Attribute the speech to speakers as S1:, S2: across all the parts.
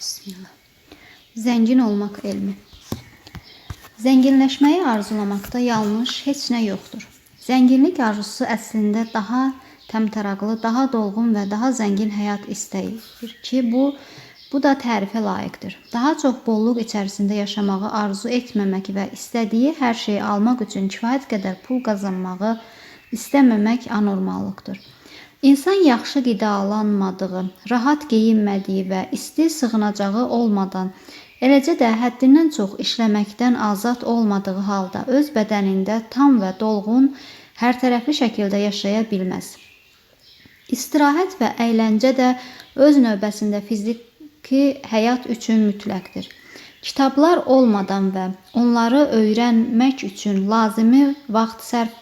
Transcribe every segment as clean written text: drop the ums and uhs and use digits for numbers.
S1: Bismillah. Zəngin olmaq elmi. Zənginləşməyi arzulamakda yanlış heç nə yoxdur. Zənginlik arzusu əslində daha təmtəraqlı, daha dolğun və daha zəngin həyat istəyidir ki, bu da tərifə layiqdir. Daha çox bolluq içərisində yaşamağı arzu etməmək və istədiyi hər şeyi almaq üçün kifayət qədər pul qazanmağı istəməmək anormallıqdır. İnsan yaxşı qidalanmadığı, rahat geyinmədiyi və isti sığınacağı olmadan, eləcə də həddindən çox işləməkdən azad olmadığı halda öz bədənində tam və dolğun, hərtərəfli şəkildə yaşaya bilməz. İstirahət və əyləncə də öz növbəsində fiziki həyat üçün mütləqdir. Kitablar olmadan və onları öyrənmək üçün lazımi vaxt sərf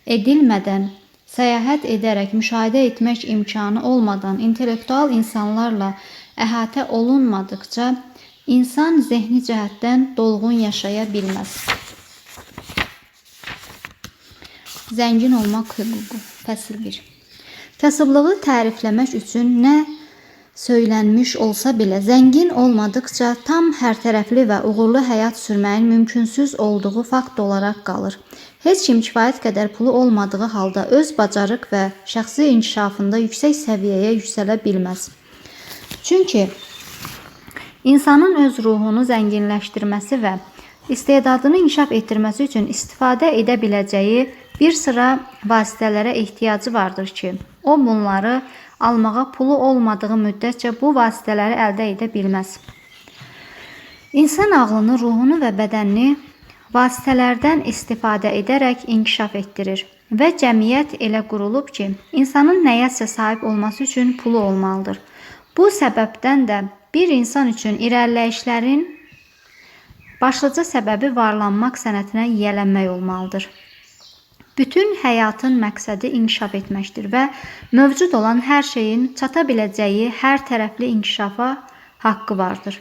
S1: edilmədən, səyahət edərək müşahidə etmək imkanı olmadan, intellektual insanlarla əhatə olunmadıqca, insan zehni cəhətdən dolğun yaşaya bilməz. Zəngin olmaq hüququ. Fəsil 1. Kasıblığı tərifləmək üçün nə söylənmiş olsa belə, zəngin olmadıqca tam hərtərəfli və uğurlu həyat sürməyin mümkünsüz olduğu fakt olaraq qalır. Heç kim kifayət qədər pulu olmadığı halda öz bacarıq və şəxsi inkişafında yüksək səviyyəyə yüksələ bilməz. Çünki insanın öz ruhunu zənginləşdirməsi və istedadını inkişaf etdirməsi üçün istifadə edə biləcəyi bir sıra vasitələrə ehtiyacı vardır ki, o bunları almağa pulu olmadığı müddətcə bu vasitələri əldə edə bilməz. İnsan ağlını, ruhunu və bədənini vasitələrdən istifadə edərək inkişaf etdirir və cəmiyyət elə qurulub ki, insanın nəyəsə sahib olması üçün pulu olmalıdır. Bu səbəbdən də bir insan üçün irəliləyişlərin başlıca səbəbi varlanmaq sənətinə yiyələnmək olmalıdır. Bütün həyatın məqsədi inkişaf etməkdir və mövcud olan hər şeyin çata biləcəyi hər tərəfli inkişafa haqqı vardır.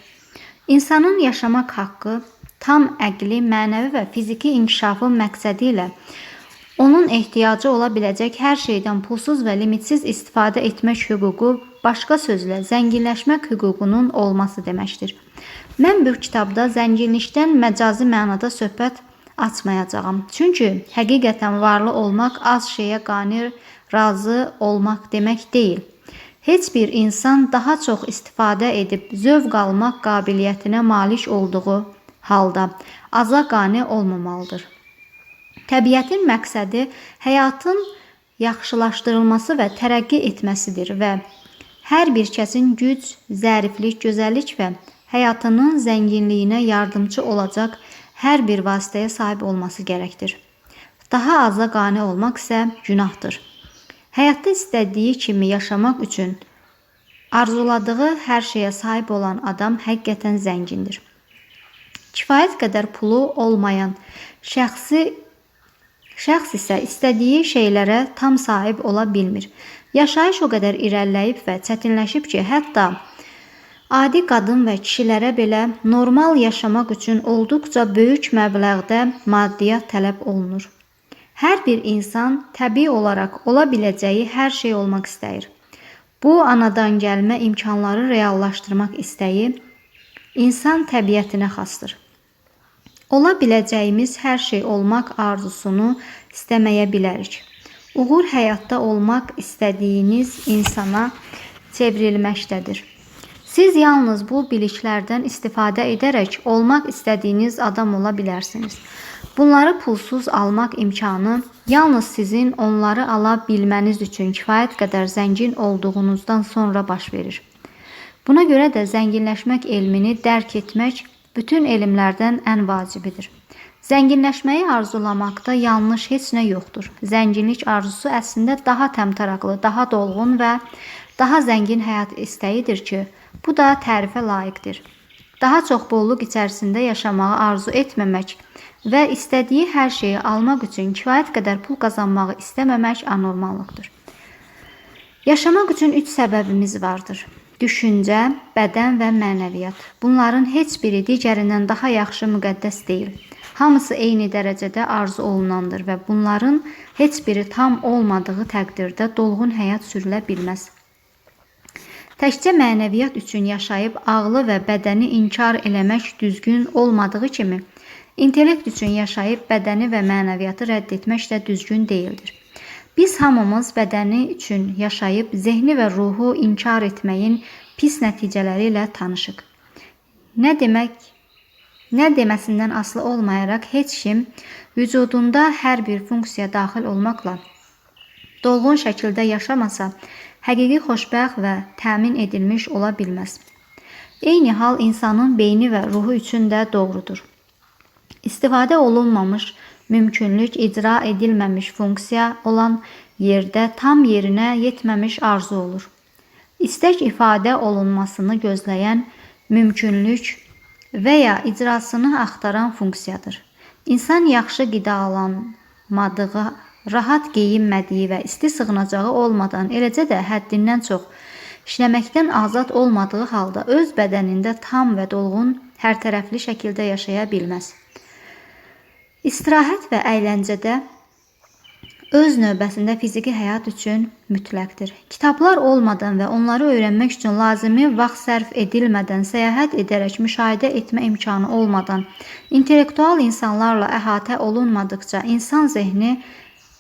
S1: İnsanın yaşamaq haqqı tam əqli, mənəvi və fiziki inkişafı məqsədi ilə onun ehtiyacı ola biləcək hər şeydən pulsuz və limitsiz istifadə etmək hüququ, başqa sözlə zənginləşmək hüququnun olması deməkdir. Mən bu kitabda zənginlikdən məcazi mənada söhbət açmayacağam. Çünki həqiqətən varlı olmaq az şeyə qane razı olmaq demək deyil. Heç bir insan daha çox istifadə edib zövq almaq qabiliyyətinə malik olduğu halda aza qane olmamalıdır. Təbiətin məqsədi həyatın yaxşılaşdırılması və tərəqqi etməsidir və hər bir kəsin güc, zəriflik, gözəllik və həyatının zənginliyinə yardımcı olacaq hər bir vasitəyə sahib olması gərəkdir. Daha aza qane olmaq isə günahdır. Həyatda istədiyi kimi yaşamaq üçün arzuladığı hər şeyə sahib olan adam həqiqətən zəngindir. Kifayət qədər pulu olmayan şəxs isə istədiyi şeylərə tam sahib ola bilmir. Yaşayış o qədər irəliləyib və çətinləşib ki, hətta adi qadın və kişilərə belə normal yaşamaq üçün olduqca böyük məbləğdə maddiyyat tələb olunur. Hər bir insan təbii olaraq ola biləcəyi hər şey olmaq istəyir. Bu, anadan gəlmə imkanları reallaşdırmaq istəyi insan təbiətinə xasdır. Ola biləcəyimiz hər şey olmaq arzusunu istəməyə bilərik. Uğur həyatda olmaq istədiyiniz insana çevrilməkdədir. Siz yalnız bu biliklərdən istifadə edərək olmaq istədiyiniz adam ola bilərsiniz. Bunları pulsuz almaq imkanı yalnız sizin onları ala bilməniz üçün kifayət qədər zəngin olduğunuzdan sonra baş verir. Buna görə də zənginləşmək elmini dərk etmək bütün elmlərdən ən vacibidir. Zənginləşməyi arzulamaqda yanlış heç nə yoxdur. Zənginlik arzusu əslində daha təmtəraqlı, daha dolğun və daha zəngin həyat istəyidir ki, bu da tərifə layiqdir. Daha çox bolluq içərisində yaşamağı arzu etməmək və istədiyi hər şeyi almaq üçün kifayət qədər pul qazanmağı istəməmək anormallıqdır. Yaşamaq üçün 3 səbəbimiz vardır. Düşüncə, bədən və mənəviyyat. Bunların heç biri digərindən daha yaxşı müqəddəs deyil. Hamısı eyni dərəcədə arzu olunandır və bunların heç biri tam olmadığı təqdirdə dolğun həyat sürülə bilməz. Təkcə mənəviyyat üçün yaşayıb ağlı və bədəni inkar eləmək düzgün olmadığı kimi, intellekt üçün yaşayıb bədəni və mənəviyyatı rədd etmək də düzgün deyildir. Biz hamımız bədəni üçün yaşayıb zehni və ruhu inkar etməyin pis nəticələri ilə tanışıq. Nə deməsindən asılı olmayaraq heç kim vücudunda hər bir funksiya daxil olmaqla dolğun şəkildə yaşamasa, həqiqi xoşbəxt və təmin edilmiş ola bilməz. Eyni hal insanın beyni və ruhu üçün də doğrudur. İstifadə olunmamış, mümkünlük icra edilməmiş funksiya olan yerdə tam yerinə yetməmiş arzu olur. İstək ifadə olunmasını gözləyən mümkünlük və ya icrasını axtaran funksiyadır. İnsan yaxşı qidalanmadığı, rahat geyinmədiyi və isti sığınacağı olmadan, eləcə də həddindən çox işləməkdən azad olmadığı halda öz bədənində tam və dolğun, hərtərəfli şəkildə yaşaya bilməz. İstirahət və əyləncədə öz növbəsində fiziki həyat üçün mütləqdir. Kitablar olmadan və onları öyrənmək üçün lazımi vaxt sərf edilmədən, səyahət edərək müşahidə etmə imkanı olmadan, intellektual insanlarla əhatə olunmadıqca insan zehni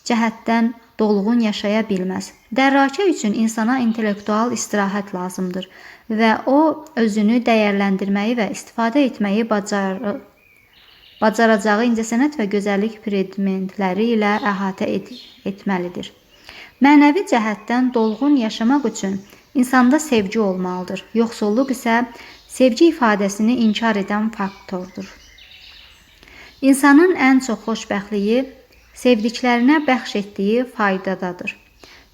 S1: cəhətdən dolğun yaşaya bilməz. Dərrakə üçün insana intellektual istirahət lazımdır və o özünü dəyərləndirməyi və istifadə etməyi bacaracağı incəsənət və gözəllik predmetləri ilə əhatə etməlidir. Mənəvi cəhətdən dolğun yaşamaq üçün insanda sevgi olmalıdır. Yoxsulluq isə sevgi ifadəsini inkar edən faktordur. İnsanın ən çox xoşbəxtliyi sevdiklərinə bəxş etdiyi faydadadır.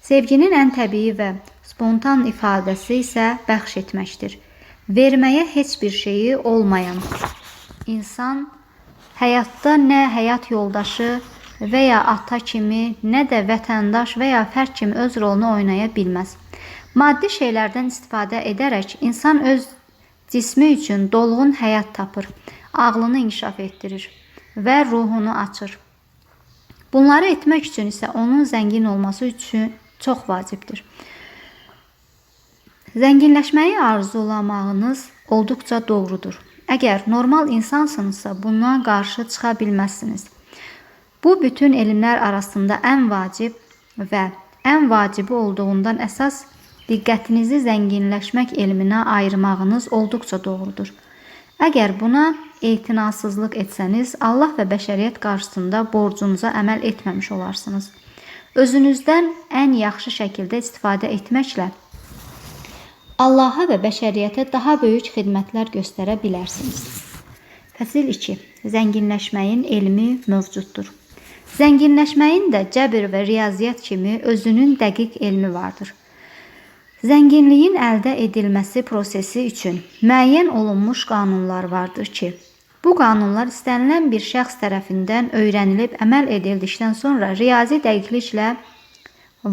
S1: Sevginin ən təbii və spontan ifadəsi isə bəxş etməkdir. Verməyə heç bir şeyi olmayan insan həyatda nə həyat yoldaşı və ya ata kimi, nə də vətəndaş və ya fərd kimi öz rolunu oynaya bilməz. Maddi şeylərdən istifadə edərək insan öz cismi üçün dolğun həyat tapır, ağlını inkişaf etdirir və ruhunu açır. Bunları etmək üçün isə onun zəngin olması üçün çox vacibdir. Zənginləşməyi arzulamağınız olduqca doğrudur. Əgər normal insansınızsa, buna qarşı çıxa bilməzsiniz. Bu, bütün elmlər arasında ən vacib və ən vacibi olduğundan əsas diqqətinizi zənginləşmək elminə ayırmağınız olduqca doğrudur. Əgər buna etinasızlıq etsəniz, Allah və bəşəriyyət qarşısında borcunuza əməl etməmiş olarsınız. Özünüzdən ən yaxşı şəkildə istifadə etməklə Allaha və bəşəriyyətə daha böyük xidmətlər göstərə bilərsiniz. Fəsil 2. Zənginləşməyin elmi mövcuddur. Zənginləşməyin də cəbr və riyaziyyat kimi özünün dəqiq elmi vardır. Zənginliyin əldə edilməsi prosesi üçün müəyyən olunmuş qanunlar vardır ki, bu qanunlar istənilən bir şəxs tərəfindən öyrənilib əməl edildikdən sonra riyazi dəqiqliklə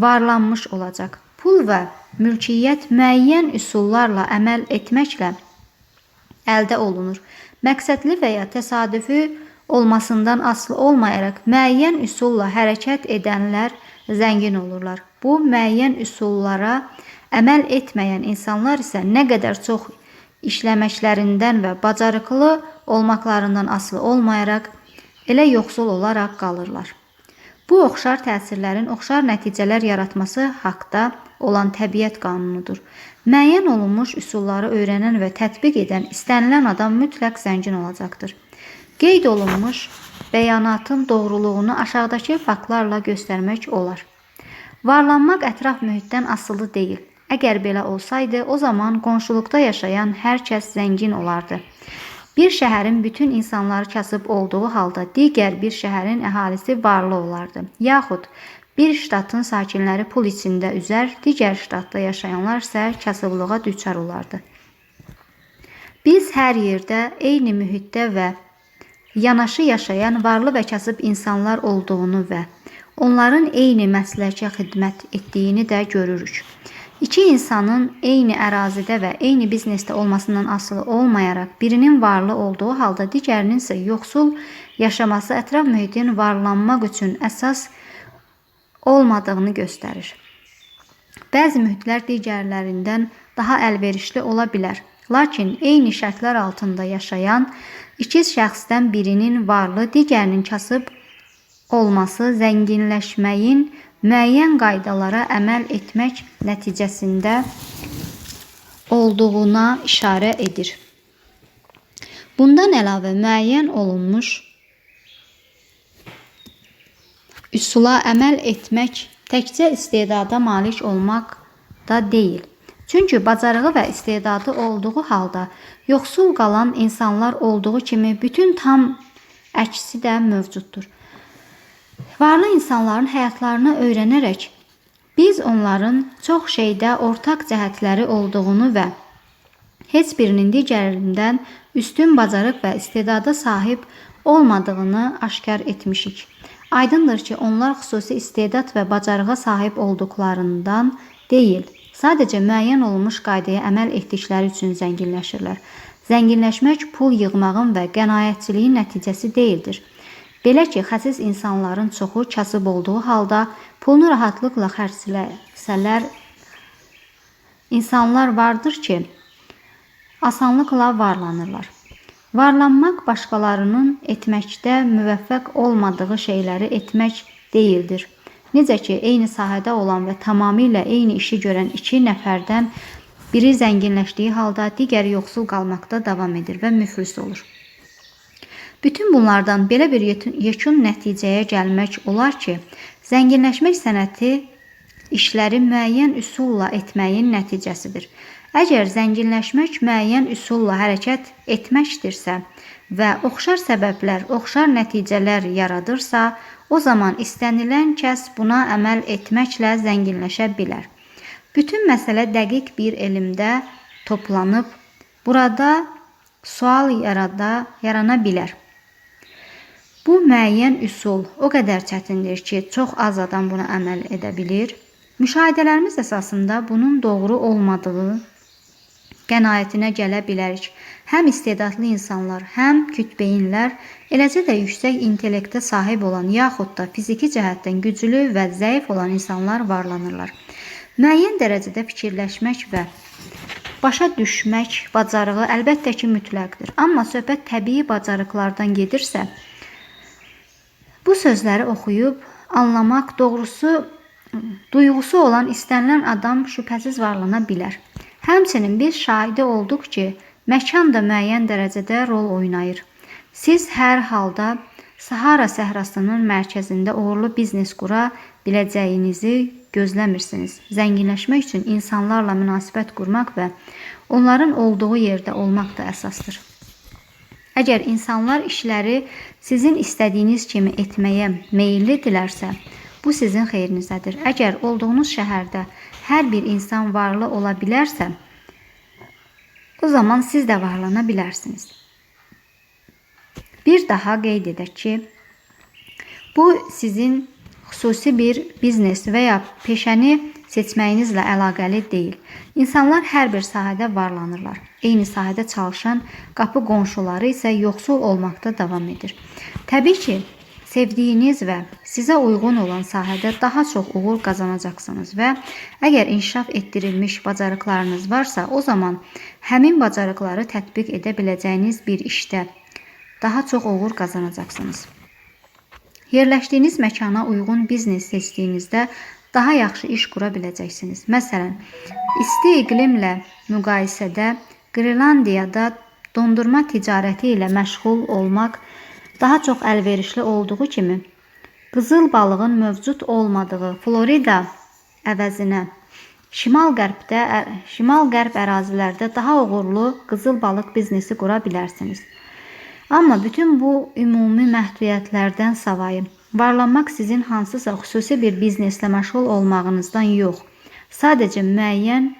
S1: varlanmış olacaq. Pul və mülkiyyət müəyyən üsullarla əməl etməklə əldə olunur. Məqsədli və ya təsadüfi olmasından asılı olmayaraq müəyyən üsulla hərəkət edənlər zəngin olurlar. Bu müəyyən üsullara əməl etməyən insanlar isə nə qədər çox işləməklərindən və bacarıqlı olmaqlarından asılı olmayaraq elə yoxsul olaraq qalırlar. Bu, oxşar təsirlərin oxşar nəticələr yaratması haqda olan təbiət qanunudur. Müəyyən olunmuş üsulları öyrənən və tətbiq edən istənilən adam mütləq zəngin olacaqdır. Qeyd olunmuş bəyanatın doğruluğunu aşağıdakı faktlarla göstərmək olar. Varlanmaq ətraf mühitdən asılı deyil. Əgər belə olsaydı, o zaman qonşuluqda yaşayan hər kəs zəngin olardı. Bir şəhərin bütün insanları kasıb olduğu halda digər bir şəhərin əhalisi varlı olardı. Yaxud bir ştatın sakinləri pul içində üzər, digər ştatda yaşayanlar isə kasıblığa düçar olardı. Biz hər yerdə, eyni mühitdə və yanaşı yaşayan varlı və kasıb insanlar olduğunu və onların eyni məsləkə xidmət etdiyini də görürük. İki insanın eyni ərazidə və eyni biznesdə olmasından asılı olmayaraq birinin varlı olduğu halda digərinin isə yoxsul yaşaması ətraf mühitin varlanmaq üçün əsas olmadığını göstərir. Bəzi mühitlər digərlərindən daha əlverişli ola bilər. Lakin eyni şərtlər altında yaşayan iki şəxsdən birinin varlı, digərinin kasıb olması zənginləşməyin müəyyən qaydalara əməl etmək nəticəsində olduğuna işarə edir. Bundan əlavə müəyyən olunmuş üsula əməl etmək təkcə istedada malik olmaq da deyil. Çünki bacarığı və istedadı olduğu halda yoxsul qalan insanlar olduğu kimi bütün tam əksi də mövcuddur. Varlı insanların həyatlarını öyrənərək biz onların çox şeydə ortaq cəhətləri olduğunu və heç birinin digərindən üstün bacarıq və istedada sahib olmadığını aşkar etmişik. Aydındır ki, onlar xüsusi istedad və bacarığa sahib olduqlarından deyil, sadəcə müəyyən olunmuş qaydaya əməl etdikləri üçün zənginləşirlər. Zənginləşmək pul yığmağın və qənaətçiliyin nəticəsi deyildir. Belə ki, xəsis insanların çoxu kasıb olduğu halda pulunu rahatlıqla xərcləsələr, insanlar vardır ki, asanlıqla varlanırlar. Varlanmaq başqalarının etməkdə müvəffəq olmadığı şeyləri etmək deyildir. Necə ki, eyni sahədə olan və tamamilə eyni işi görən iki nəfərdən biri zənginləşdiyi halda digəri yoxsul qalmaqda davam edir və müflis olur. Bütün bunlardan belə bir yekun nəticəyə gəlmək olar ki, zənginləşmək sənəti işləri müəyyən üsulla etməyin nəticəsidir. Əgər zənginləşmək müəyyən üsulla hərəkət etməkdirsə və oxşar səbəblər, oxşar nəticələr yaradırsa, o zaman istənilən kəs buna əməl etməklə zənginləşə bilər. Bütün məsələ dəqiq bir elmdə toplanıb, burada sual yarana bilər. Bu müəyyən üsul o qədər çətindir ki, çox az adam buna əməl edə bilir. Müşahidələrimiz əsasında bunun doğru olmadığı qənaətinə gələ bilərik. Həm istedadlı insanlar, həm kütbeyinlər, eləcə də yüksək intellektə sahib olan, yaxud da fiziki cəhətdən güclü və zəif olan insanlar varlanırlar. Müəyyən dərəcədə fikirləşmək və başa düşmək bacarığı əlbəttə ki, mütləqdir. Amma söhbət təbii bacarıqlardan gedirsə, bu sözləri oxuyub anlamaq duyğusu olan istənilən adam şübhəsiz varlana bilər. Həmçinin biz şahidi olduq ki, məkan da müəyyən dərəcədə rol oynayır. Siz hər halda Sahara səhrasının mərkəzində uğurlu biznes qura biləcəyinizi gözləmirsiniz. Zənginləşmək üçün insanlarla münasibət qurmaq və onların olduğu yerdə olmaq da əsasdır. Əgər insanlar işləri sizin istədiyiniz kimi etməyə meyillidirlərsə, bu sizin xeyrinizədir. Əgər olduğunuz şəhərdə hər bir insan varlı ola bilərsə, o zaman siz də varlana bilərsiniz. Bir daha qeyd edək ki, bu sizin xüsusi bir biznes və ya peşəni seçməyinizlə əlaqəli deyil. İnsanlar hər bir sahədə varlanırlar. Eyni sahədə çalışan qapı qonşuları isə yoxsul olmaqda davam edir. Təbii ki, sevdiyiniz və sizə uyğun olan sahədə daha çox uğur qazanacaqsınız və əgər inkişaf etdirilmiş bacarıqlarınız varsa, o zaman həmin bacarıqları tətbiq edə biləcəyiniz bir işdə daha çox uğur qazanacaqsınız. Yerləşdiyiniz məkana uyğun biznes seçdiyinizdə daha yaxşı iş qura biləcəksiniz. Məsələn, isti iqlimlə müqayisədə Qrilandiyada dondurma ticarəti ilə məşğul olmaq daha çox əlverişli olduğu kimi, qızıl balığın mövcud olmadığı Florida əvəzinə şimal-qərb ərazilərdə daha uğurlu qızıl balıq biznesi qura bilərsiniz. Amma bütün bu ümumi məhdudiyyətlərdən savayı, varlanmaq sizin hansısa xüsusi bir bizneslə məşğul olmağınızdan yox, sadəcə müəyyən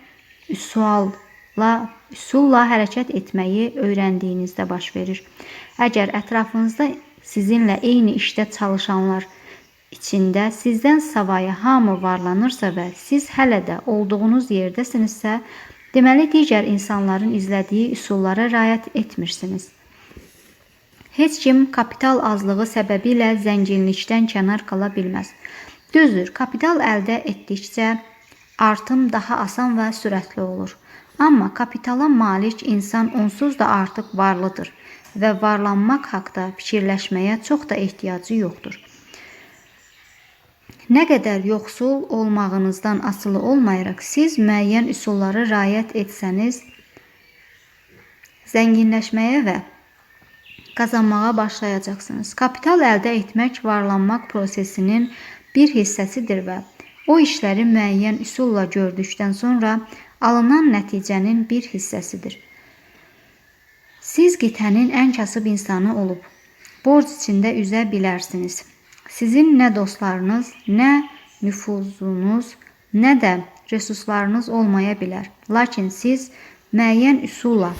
S1: üsulla hərəkət etməyi öyrəndiyinizdə baş verir. Əgər ətrafınızda sizinlə eyni işdə çalışanlar içində sizdən savayı hamı varlanırsa və siz hələ də olduğunuz yerdəsinizsə, deməli digər insanların izlədiyi üsullara riayət etmirsiniz. Heç kim kapital azlığı səbəbilə zənginlikdən kənar qala bilməz. Düzdür, kapital əldə etdikcə artım daha asan və sürətli olur. Amma kapitala malik insan onsuz da artıq varlıdır və varlanmaq haqda fikirləşməyə çox da ehtiyacı yoxdur. Nə qədər yoxsul olmağınızdan asılı olmayaraq siz müəyyən üsullara riayət etsəniz, zənginləşməyə və qazanmağa başlayacaqsınız. Kapital əldə etmək varlanmaq prosesinin bir hissəsidir və o işləri müəyyən üsulla gördükdən sonra alınan nəticənin bir hissəsidir. Siz qitənin ən kasıb insanı olub, borc içində üzə bilərsiniz. Sizin nə dostlarınız, nə nüfuzunuz, nə də resurslarınız olmaya bilər. Lakin siz müəyyən üsulla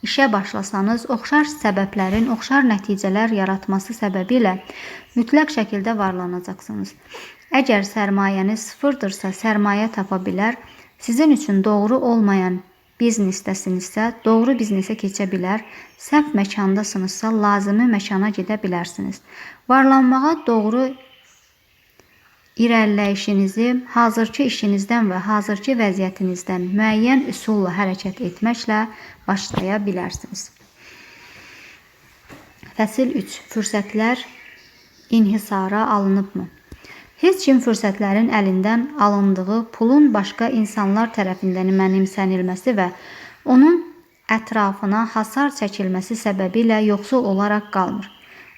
S1: işə başlasanız, oxşar səbəblərin oxşar nəticələr yaratması səbəbilə mütləq şəkildə varlanacaqsınız. Əgər sərmayəniz sıfırdırsa, sərmayə tapa bilər, sizin üçün doğru olmayan biznesdəsinizsə, doğru biznesə keçə bilər, səhv məkandasınızsa, lazımi məkana gedə bilərsiniz. Varlanmağa doğru irəliləyişinizi hazırki işinizdən və hazırki vəziyyətinizdən müəyyən üsulla hərəkət etməklə başlaya bilərsiniz. Fəsil 3. Fürsətlər inhisara alınıbmı? Heç kim fürsətlərin əlindən alındığı pulun başqa insanlar tərəfindən mənimsənilməsi və onun ətrafına hasar çəkilməsi səbəbilə yoxsul olaraq qalmır.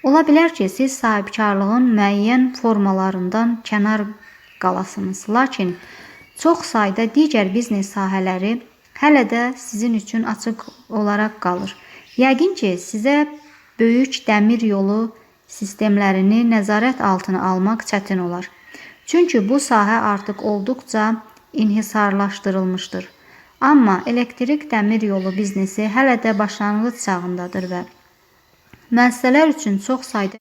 S1: Ola bilər ki, siz sahibkarlığın müəyyən formalarından kənar qalasınız, lakin çox sayda digər biznes sahələri hələ də sizin üçün açıq olaraq qalır. Yəqin ki, sizə böyük dəmir yolu sistemlərini nəzarət altına almaq çətin olar. Çünki bu sahə artıq olduqca inhisarlaşdırılmışdır. Amma elektrik dəmir yolu biznesi hələ də başlanğıc çağındadır və müəssisələr üçün çox sayda